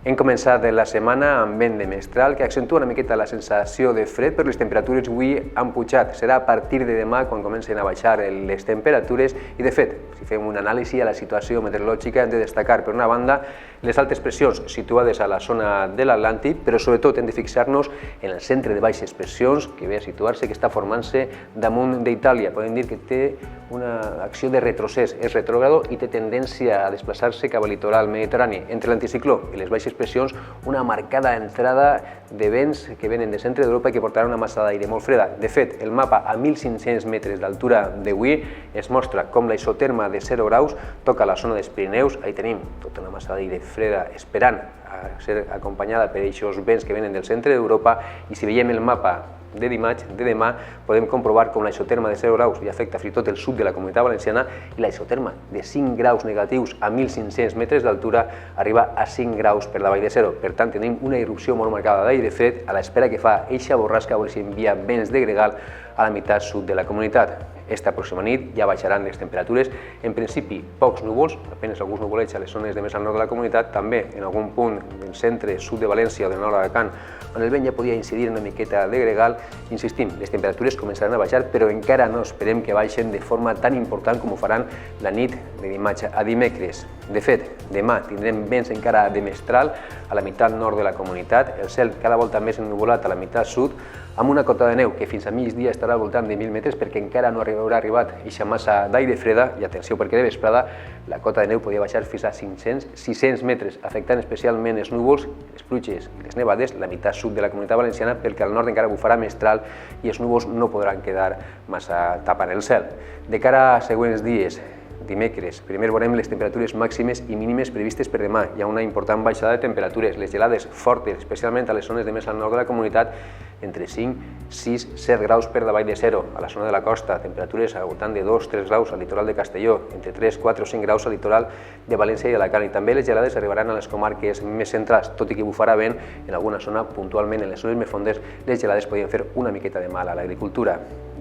Hem començat la setmana amb vent de mestral que accentua una miqueta la sensació de fred, però les temperatures avui han pujat. Serà a partir de demà quan comencen a baixar les temperatures i, de fet, si fem una anàlisi a la situació meteorològica hem de destacar, per una banda, les altes pressions situades a la zona de l'Atlàntic, però sobretot hem de fixar-nos en el centre de baixes pressions que ve a situar-se, que està formant-se damunt d'Itàlia. Podem dir que té una acció de retrocés, és retrògrado i té tendència a desplaçar-se cap al litoral mediterrani. Entre l'anticicló i les baixes pressions, una marcada entrada de vents que venen del centre d'Europa i que portaran una massa d'aire molt freda. De fet, el mapa a 1.500 metres d'altura d'avui es mostra com la isoterma de 0 graus toca la zona dels Pirineus. Ahí tenim tota una massa d'aire freda esperant a ser acompanyada per aquests vents que venen del centre d'Europa, i si veiem el mapa de dimarts, de demà, podem comprovar com la isoterma de 0 graus ja afecta fins i tot el sud de la Comunitat Valenciana i la isoterma de 5 graus negatius a 1.500 metres d'altura arriba a 5 graus per davall de 0. Per tant, tenim una irrupció molt marcada d'aire fred a l'espera que fa eixa borrasca, a veure si envia vents de gregal a la meitat sud de la comunitat. Esta pròxima nit ja baixaran les temperatures, en principi pocs núvols, apenas alguns nuvolets a les zones de més al nord de la comunitat, també en algun punt del centre, sud de València o del nord d'Alacant, on el vent ja podia incidir una miqueta de gregal. Insistim, les temperatures començaran a baixar, però encara no esperem que baixen de forma tan important com ho faran la nit de dimarts a dimecres. De fet, demà tindrem vents encara de mestral a la meitat nord de la comunitat, el cel cada volta més ennuvolat a la meitat sud, amb una cota de neu que fins a migdia estarà al voltant de 1.000 metres perquè encara no haurà arribat eixa massa d'aire freda, i atenció perquè de vesprada la cota de neu podia baixar fins a 500-600 metres, afectant especialment els núvols, les pluges i les nevades, la meitat sud de la Comunitat Valenciana, perquè al nord encara bufarà mestral i els núvols no podran quedar massa tapant el cel. De cara a següents dies, dimecres, primer veurem les temperatures màximes i mínimes previstes per demà. Hi ha una important baixada de temperatures, les gelades fortes, especialment a les zones de més al nord de la comunitat, entre 5, 6, 7 graus per davall de 0. A la zona de la costa, temperatures al voltant de 2-3 graus al litoral de Castelló, entre 3, 4 o 5 graus al litoral de València i Alacant. I també les gelades arribaran a les comarques més centrals, tot i que bufarà vent en alguna zona, puntualment en les zones més fondes, les gelades podien fer una miqueta de mal a l'agricultura.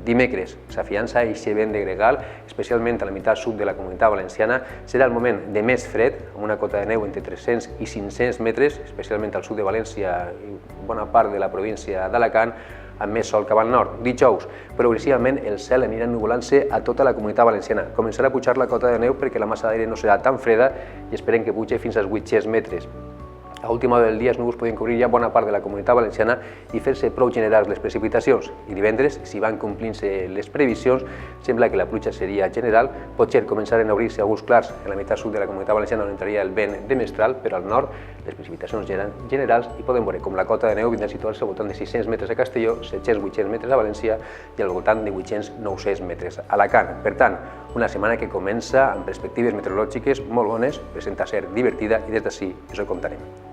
Dimecres, s'afiança eixe vent de gregal, especialment a la meitat sud de la Comunitat Valenciana. Serà el moment de més fred, amb una cota de neu entre 300 i 500 metres, especialment al sud de València i bona part de la província d'Alacant, amb més sol cap al nord. Dijous, progressivament el cel anirà ennuvolant-se a tota la Comunitat Valenciana. Començarà a pujar la cota de neu perquè la massa d'aire no serà tan freda i esperem que pugi fins als 800 metres. A última hora del dia els núvols podien cobrir ja bona part de la Comunitat Valenciana i fer-se prou generals les precipitacions. I divendres, si van complint-se les previsions, sembla que la pluja seria general. Potser començaren a obrir-se alguns clars en la meitat sud de la Comunitat Valenciana on entraria el vent de mestral, però al nord les precipitacions seran generals i podem veure com la cota de neu vindrà a situar-se al voltant de 600 metres a Castelló, 700-800 metres a València i al voltant de 800-900 metres a Alacant. Per tant, una setmana que comença amb perspectives meteorològiques molt bones, presenta ser divertida i des d'ací us ho contarem.